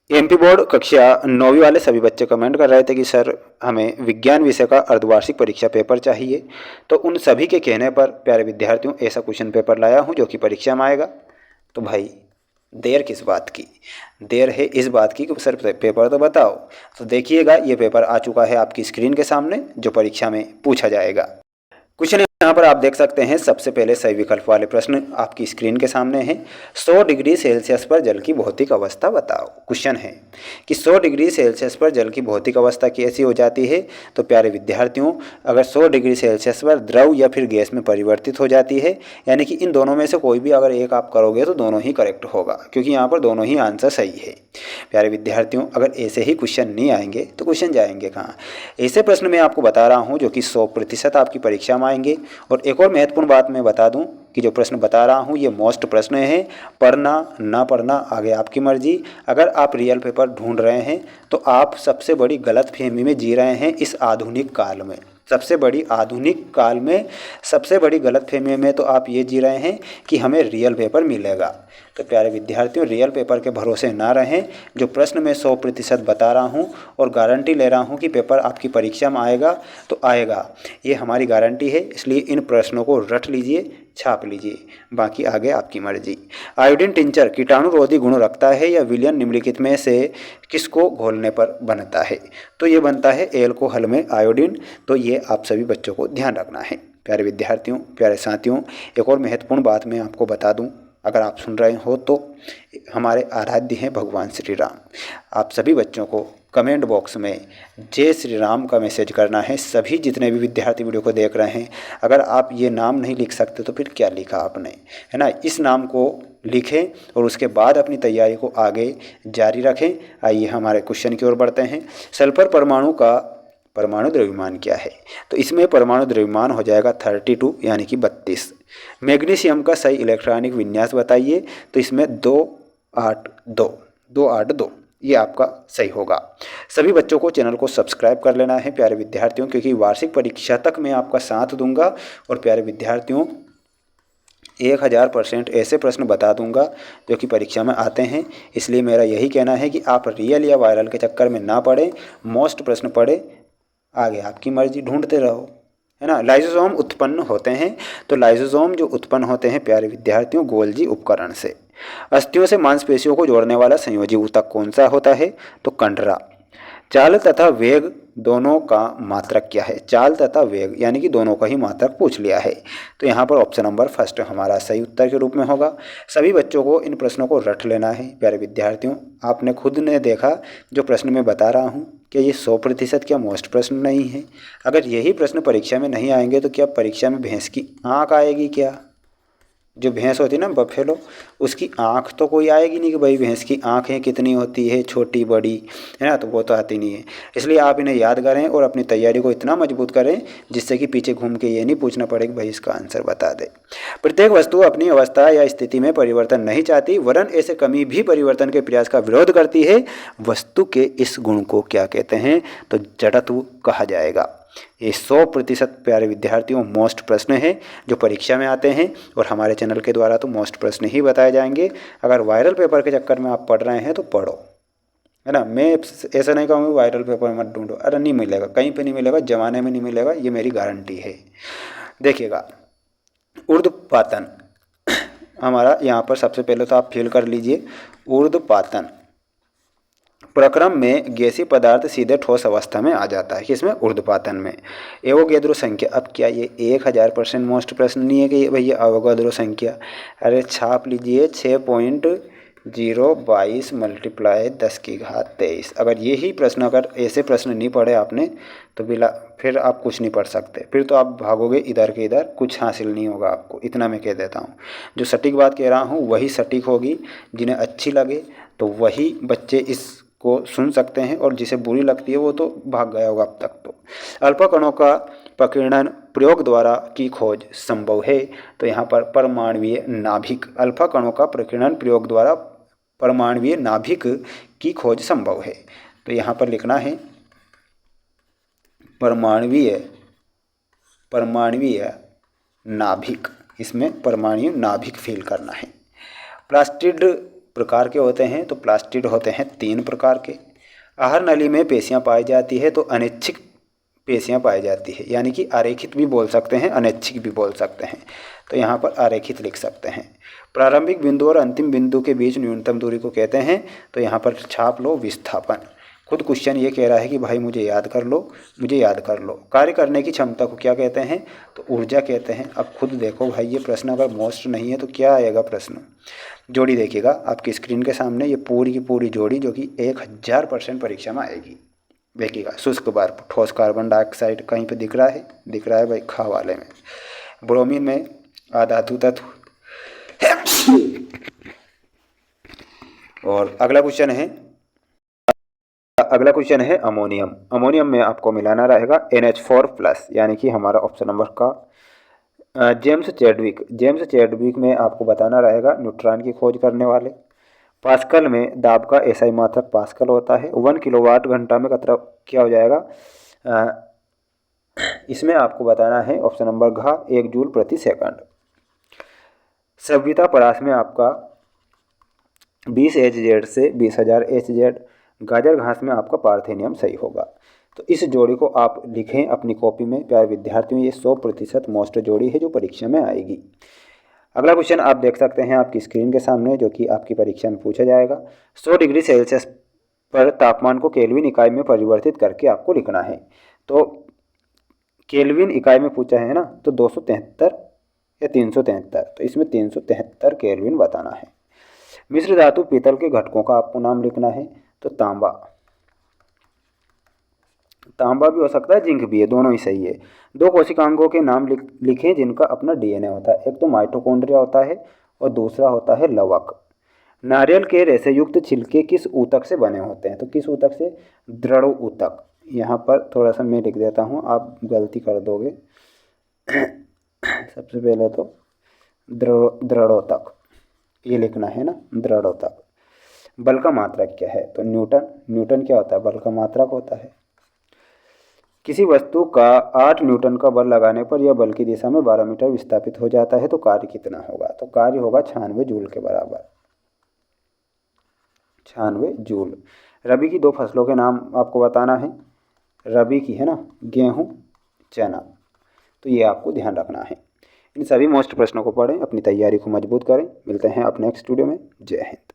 MP board कक्षा 9वीं वाले सभी बच्चे कमेंट कर रहे थे कि सर हमें विज्ञान विषय का अर्धवार्षिक परीक्षा पेपर चाहिए। तो उन सभी के कहने पर प्यारे विद्यार्थियों ऐसा क्वेश्चन पेपर लाया हूं जो कि परीक्षा में आएगा। तो भाई देर किस बात की, देर है इस बात की कि सर पेपर तो बताओ। तो देखिएगा ये पेपर आ चुका है आपकी स्क्रीन के सामने जो परीक्षा में पूछा जाएगा। क्वेश्चन यहाँ पर आप देख सकते हैं। सबसे पहले सही विकल्प वाले प्रश्न आपकी स्क्रीन के सामने हैं। 100 डिग्री सेल्सियस पर जल की भौतिक अवस्था बताओ। क्वेश्चन है कि 100 डिग्री सेल्सियस पर जल की भौतिक अवस्था कैसी हो जाती है। तो प्यारे विद्यार्थियों, अगर 100 डिग्री सेल्सियस पर द्रव या फिर गैस में परिवर्तित हो जाती है, यानी कि इन दोनों में से कोई भी अगर एक आप करोगे तो दोनों ही करेक्ट होगा, क्योंकि यहाँ पर दोनों ही आंसर सही है। प्यारे विद्यार्थियों, अगर ऐसे ही क्वेश्चन नहीं आएंगे तो क्वेश्चन जाएंगे कहाँ। ऐसे प्रश्न मैं आपको बता रहा हूँ जो कि 100% आपकी परीक्षा में आएंगे। और एक और महत्वपूर्ण बात मैं बता दूं कि जो प्रश्न बता रहा हूं ये मोस्ट प्रश्न है। पढ़ना ना पढ़ना आगे आपकी मर्जी। अगर आप रियल पेपर ढूंढ रहे हैं तो आप सबसे बड़ी गलतफहमी में जी रहे हैं इस आधुनिक काल में। सबसे बड़ी आधुनिक काल में सबसे बड़ी गलतफहमी में तो आप ये जी रहे हैं कि हमें रियल पेपर मिलेगा। तो प्यारे विद्यार्थियों, रियल पेपर के भरोसे ना रहें। जो प्रश्न मैं 100% बता रहा हूँ और गारंटी ले रहा हूँ कि पेपर आपकी परीक्षा में आएगा तो आएगा, ये हमारी गारंटी है। इसलिए इन प्रश्नों को रट लीजिए, छाप लीजिए, बाकी आगे आपकी मर्जी। आयोडीन टिंचर कीटाणुरोधी गुण रखता है या विलयन निम्नलिखित में से किसको घोलने पर बनता है। तो ये बनता है एल्कोहल में आयोडीन। तो ये आप सभी बच्चों को ध्यान रखना है। प्यारे विद्यार्थियों, प्यारे साथियों, एक और महत्वपूर्ण बात मैं आपको बता दूं, अगर आप सुन रहे हो तो हमारे आराध्य हैं भगवान श्री राम। आप सभी बच्चों को कमेंट बॉक्स में जय श्री राम का मैसेज करना है। सभी जितने भी विद्यार्थी वीडियो को देख रहे हैं, अगर आप ये नाम नहीं लिख सकते तो फिर क्या लिखा आपने, है ना। इस नाम को लिखें और उसके बाद अपनी तैयारी को आगे जारी रखें। आइए हमारे क्वेश्चन की ओर बढ़ते हैं। सल्फर परमाणु का परमाणु द्रव्यमान क्या है। तो इसमें परमाणु द्रव्यमान हो जाएगा 32 यानी कि 32। मैग्नीशियम का सही इलेक्ट्रॉनिक विन्यास बताइए। तो इसमें 282 ये आपका सही होगा। सभी बच्चों को चैनल को सब्सक्राइब कर लेना है प्यारे विद्यार्थियों, क्योंकि वार्षिक परीक्षा तक मैं आपका साथ दूंगा। और प्यारे विद्यार्थियों, 1000% ऐसे प्रश्न बता दूंगा जो कि परीक्षा में आते हैं। इसलिए मेरा यही कहना है कि आप रियल या वायरल के चक्कर में ना पड़े, मोस्ट प्रश्न पढ़े, आगे आपकी मर्जी, ढूंढते रहो, है ना। लाइसोसोम उत्पन्न होते हैं। तो लाइसोसोम जो उत्पन्न होते हैं प्यारे विद्यार्थियों, गोल्जी उपकरण से। अस्थियों से मांसपेशियों को जोड़ने वाला संयोजी ऊतक कौन सा होता है। तो कंडरा। चाल तथा वेग दोनों का मात्रक क्या है। चाल तथा वेग यानी कि दोनों का ही मात्रक पूछ लिया है। तो यहाँ पर ऑप्शन नंबर फर्स्ट हमारा सही उत्तर के रूप में होगा। सभी बच्चों को इन प्रश्नों को रट लेना है प्यारे विद्यार्थियों। आपने खुद ने देखा जो प्रश्न मैं बता रहा हूँ कि ये 100% क्या मोस्ट प्रश्न नहीं है। अगर यही प्रश्न परीक्षा में नहीं आएंगे तो क्या परीक्षा में भैंस की आँख आएगी क्या। जो भैंस होती है ना बफेलो, उसकी आँख तो कोई आएगी नहीं कि भाई भैंस की आँखें कितनी होती है, छोटी बड़ी, है ना। तो वो तो आती नहीं है। इसलिए आप इन्हें याद करें और अपनी तैयारी को इतना मजबूत करें जिससे कि पीछे घूम के ये नहीं पूछना पड़े कि भाई इसका आंसर बता दे। प्रत्येक वस्तु अपनी अवस्था या स्थिति में परिवर्तन नहीं चाहती, वरन ऐसे कमी भी परिवर्तन के प्रयास का विरोध करती है। वस्तु के इस गुण को क्या कहते हैं। तो जड़त्व कहा जाएगा। ये 100% प्यारे विद्यार्थियों मोस्ट प्रश्न है जो परीक्षा में आते हैं। और हमारे चैनल के द्वारा तो मोस्ट प्रश्न ही बताए जाएंगे। अगर वायरल पेपर के चक्कर में आप पढ़ रहे हैं तो पढ़ो, है ना। मैं ऐसा नहीं कहूँगा वायरल पेपर मत ढूंढो, अरे नहीं मिलेगा, कहीं पे नहीं मिलेगा, जमाने में नहीं मिलेगा, ये मेरी गारंटी है। देखिएगा, ऊर्ध्वपातन हमारा यहाँ पर सबसे पहले तो आप फील कर लीजिए। ऊर्ध्वपातन प्रक्रम में गैसीय पदार्थ सीधे ठोस अवस्था में आ जाता है। किसमें। ऊर्ध्वपातन में। एवोगैद्रो संख्या, अब क्या ये 1000% मोस्ट प्रश्न नहीं है कि भैया एवोगैद्रो संख्या। अरे छाप लीजिए 6.022 × 10⁻23। अगर यही प्रश्न, अगर ऐसे प्रश्न नहीं पढ़े आपने तो बिला फिर आप कुछ नहीं पढ़ सकते। फिर तो आप भागोगे इधर के इधर, कुछ हासिल नहीं होगा आपको, इतना मैं कह देता हूँ। जो सटीक बात कह रहा हूँ वही सटीक होगी। जिन्हें अच्छी लगे तो वही बच्चे इस को सुन सकते हैं, और जिसे बुरी लगती है वो तो भाग गया होगा अब तक। तो अल्फा कणों का प्रकीर्णन प्रयोग द्वारा की खोज संभव है। तो यहाँ पर परमाणुवीय नाभिक, अल्फा कणों का प्रकीर्णन प्रयोग द्वारा परमाणुवीय नाभिक की खोज संभव है। तो यहाँ पर लिखना है परमाणुवीय नाभिक, इसमें परमाणु नाभिक फील करना है। प्लास्टिड प्रकार के होते हैं तो प्लास्टिड होते हैं 3 प्रकार के। आहार नली में पेशियां पाई जाती है तो अनैच्छिक पेशियां पाई जाती है, यानी कि आरेखित भी बोल सकते हैं, अनैच्छिक भी बोल सकते हैं, तो यहाँ पर आरेखित लिख सकते हैं। प्रारंभिक बिंदु और अंतिम बिंदु के बीच न्यूनतम दूरी को कहते हैं, तो यहाँ पर छाप लो विस्थापन। खुद क्वेश्चन ये कह रहा है कि भाई मुझे याद कर लो, मुझे याद कर लो। कार्य करने की क्षमता को क्या कहते हैं, तो ऊर्जा कहते हैं। अब खुद देखो भाई, ये प्रश्न अगर मोस्ट नहीं है तो क्या आएगा प्रश्न। जोड़ी देखिएगा आपकी स्क्रीन के सामने, ये पूरी की पूरी जोड़ी जो कि 1000% परीक्षा में आएगी। देखिएगा, शुष्क बर्फ, ठोस कार्बन डाइऑक्साइड कहीं पे दिख रहा है, दिख रहा है भाई खा वाले में। ब्रोमीन में अधातु तत्व। और अगला क्वेश्चन है अमोनियम। अमोनियम में आपको मिलाना रहेगा NH4+, यानी कि हमारा ऑप्शन नंबर का जेम्स चैडविक में आपको बताना रहेगा न्यूट्रॉन की खोज करने वाले। पास्कल में दाब का एसआई मात्रक पास्कल होता है। 1 किलोवाट घंटा में कतरा क्या हो जाएगा, इसमें आपको बताना है ऑप्शन नंबर घ 1 जूल प्रति सेकंड। सभ्यता परास में आपका 20 HZ से 20,000 HZ। गाजर घास में आपका पार्थेनियम सही होगा। तो इस जोड़ी को आप लिखें अपनी कॉपी में प्यारे विद्यार्थियों, ये 100% मोस्ट जोड़ी है जो परीक्षा में आएगी। अगला क्वेश्चन आप देख सकते हैं आपकी स्क्रीन के सामने, जो कि आपकी परीक्षा में पूछा जाएगा। 100 डिग्री सेल्सियस पर तापमान को केल्विन इकाई में परिवर्तित करके आपको लिखना है। तो केल्विन इकाई में पूछा है ना, तो 273 या 373, तो इसमें 373 केल्विन बताना है। मिश्र धातु पीतल के घटकों का आपको नाम लिखना है, तो तांबा भी हो सकता है, जिंक भी है, दोनों ही सही है। 2 कोशिकांगों के नाम लिखें जिनका अपना DNA होता है। एक तो माइटोकॉन्ड्रिया होता है और दूसरा होता है लवक। नारियल के रेशे युक्त छिलके किस ऊतक से बने होते हैं, तो किस ऊतक से, दृढ़ ऊतक। यहाँ पर थोड़ा सा मैं लिख देता हूँ, आप गलती कर दोगे। सबसे पहले तो दृढ़ोतक ये लिखना है ना, दृढ़ोतक। बल का मात्रक क्या है, तो न्यूटन क्या होता है, बल का मात्रक होता है। किसी वस्तु का 8 न्यूटन का बल लगाने पर यह बल की दिशा में 12 मीटर विस्थापित हो जाता है, तो कार्य कितना होगा, तो कार्य होगा 96 जूल के बराबर, 96 जूल। रबी की 2 फसलों के नाम आपको बताना है। रबी की है ना, गेहूँ, चना, तो ये आपको ध्यान रखना है। इन सभी मोस्ट प्रश्नों को पढ़ें, अपनी तैयारी को मजबूत करें। मिलते हैं अपने नेक्स्ट वीडियो में। जय हिंद।